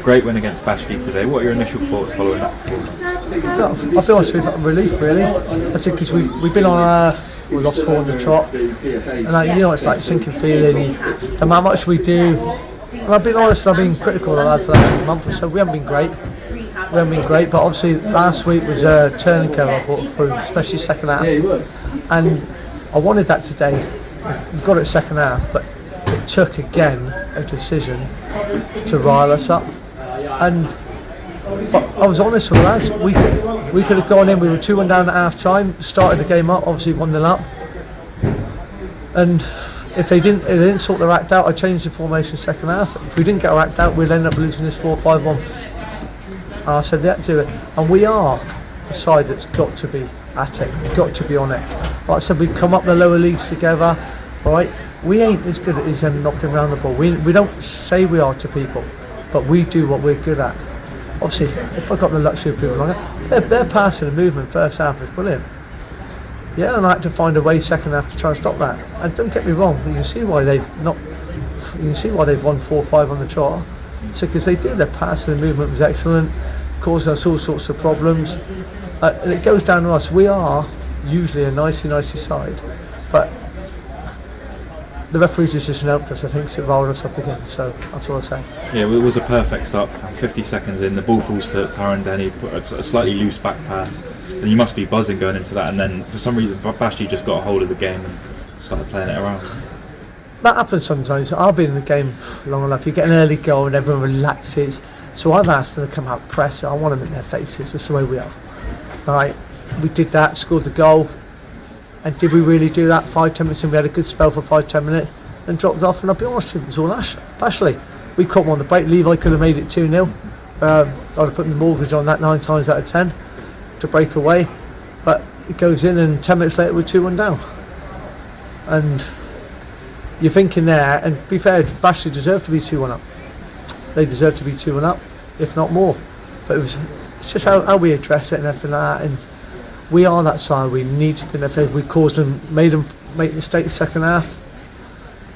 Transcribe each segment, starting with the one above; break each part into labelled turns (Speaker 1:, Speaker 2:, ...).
Speaker 1: Great win against Bashley today. What are your initial thoughts following that performance?
Speaker 2: I feel honest with you, relief really. I think because we've been on we lost 4 on the trot, and it's like sinking feeling. No matter how much we do, and I've been honest, I've been critical of the lads the last month or so. We haven't been great, but obviously last week was a turning curve I thought through, especially second half, and I wanted that today. We got it second half, but it took again a decision to rile us up. And but I was honest with the lads, we could have gone in, we were 2-1 down at half time, started the game up, obviously 1-0 up. And if they didn't sort their act out, I changed the formation second half. If we didn't get our act out, we'd end up losing this 4-5-1. And I said, they had to do it. And we are a side that's got to be at it, got to be on it. Like I said, we've come up the lower leagues together, right? We ain't as good as them knocking around the ball. We don't say we are to people, but we do what we're good at. Obviously, if I've got the luxury of people like that, their passing and movement first half is brilliant. Yeah, and I had to find a way second half to try and stop that. And don't get me wrong, you can see why they've won 4-5 on the trot. So because they did, their passing and movement was excellent, caused us all sorts of problems. And it goes down to us. We are usually a nicey side, but the referee's decision helped us, I think, so it rolled us up again, so that's all I'll say.
Speaker 1: Yeah, it was a perfect start. 50 seconds in, the ball falls to Tyrone Denny, put a slightly loose back pass, and you must be buzzing going into that, and then for some reason Bashley just got a hold of the game and started playing it around.
Speaker 2: That happens sometimes. I've been in the game long enough, you get an early goal and everyone relaxes, so I've asked them to come out press, I want them in their faces, that's the way we are. Alright, we did that, scored the goal. And did we really do that? 5-10 minutes in, we had a good spell for 5-10 minutes, and dropped off. And I'll be honest with you, it was all Bashley. We caught one on the break. Levi could have made it 2-0. I'd have put the mortgage on that 9 times out of 10 to break away. But it goes in, and 10 minutes later we're 2-1 down. And you're thinking there, and to be fair, Bashley deserved to be 2-1 up. They deserved to be 2-1 up, if not more. But it's just how we address it and everything like that. And we are that side. We need to be in their favour. We caused them, made them make mistakes second half,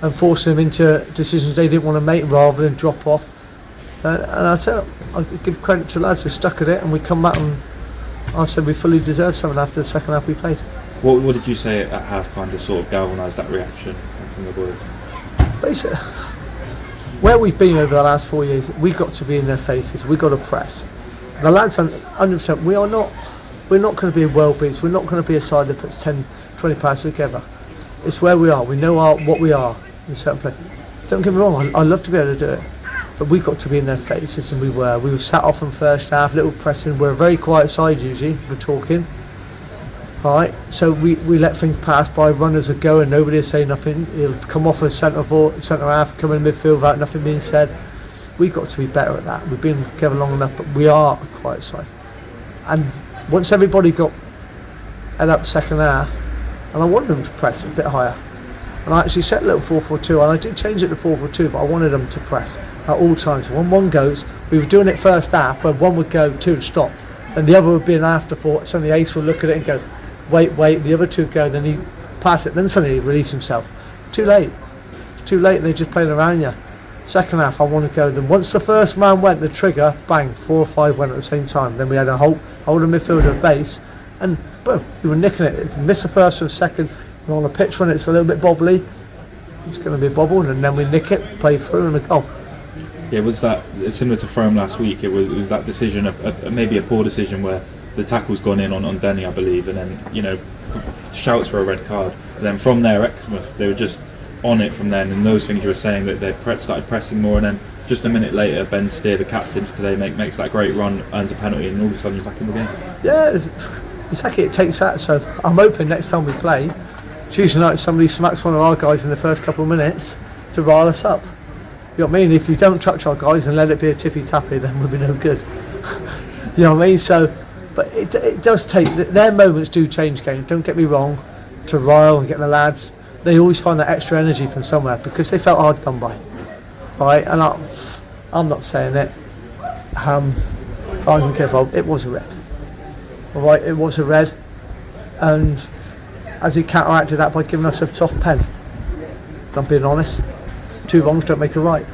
Speaker 2: and forced them into decisions they didn't want to make rather than drop off. And I give credit to the lads who stuck at it, and we come back and I said we fully deserved something after the second half we played.
Speaker 1: What did you say at half time to sort of galvanise that reaction from the boys?
Speaker 2: Basically, where we've been over the last 4 years, we've got to be in their faces. We've got to press. The lads, 100%, we're not going to be world beats. We're not going to be a side that puts 10, 20 passes together. It's where we are. We know what we are in certain places. Don't get me wrong, I'd love to be able to do it, but we got to be in their faces, and we were. We were sat off in first half, little pressing. We're a very quiet side usually for talking. Right, so we let things pass by, runners would go and nobody would say nothing. He'll come off as centre half, come in midfield without nothing being said. We've got to be better at that. We've been together long enough, but we are a quiet side. And once everybody got head up second half, and I wanted them to press a bit higher, and I actually set a little 4-4-2, and I did change it to 4-4-2, but I wanted them to press at all times. When one goes, we were doing it first half, where one would go, two would stop, and the other would be an afterthought. Suddenly Ace would look at it and go, wait, the other two go, then he pass it, then suddenly he'd release himself. Too late, they're just playing around you. Second half I want to go, then once the first man went, the trigger, bang, 4 or 5 went at the same time. Then we had a hold of midfielder at base, and boom, we were nicking it. If you miss the first or the second, we're on a pitch when it's a little bit bobbly, it's going to be a bobble, and then we nick it, play through, and a goal.
Speaker 1: Yeah, was that similar to Frome last week? It was that decision, maybe a poor decision where the tackle's gone in on Denny, I believe, and then, shouts for a red card. And then from there, Exmouth, they were just on it from then, and those things you were saying, that they started pressing more, and then just a minute later, Ben Steer, the captain today, makes that great run, earns a penalty, and all of a sudden you're back in the game. Yeah,
Speaker 2: exactly, it takes that, so I'm hoping next time we play, it's usually like somebody smacks one of our guys in the first couple of minutes to rile us up. You know what I mean? If you don't touch our guys and let it be a tippy-tappy, then we'll be no good. You know what I mean? So, but it does take, their moments do change games, don't get me wrong, to rile and get the lads. They always find that extra energy from somewhere because they felt hard done by. Right? And I'm not saying it. I'm careful. It was a red. Alright, it was a red. And as he counteracted that by giving us a soft pen. I'm being honest. 2 wrongs don't make a right.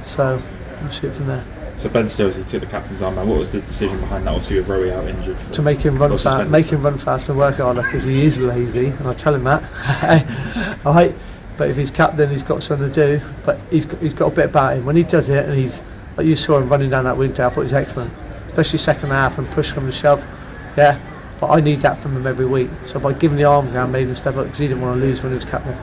Speaker 2: So we'll see it from there.
Speaker 1: So Ben Stokes, he took the captain's armband. What was the decision behind that? Obviously, with Rowie out injured.
Speaker 2: To make him run fast, and work harder, because he is lazy, and I tell him that. Alright, but if he's captain, he's got something to do. But he's got a bit about him when he does it, and he's like you saw him running down that wing. I thought he was excellent, especially second half and push from the shove. Yeah, but I need that from him every week. So by giving the arm down, made him step up because he didn't want to lose when he was captain.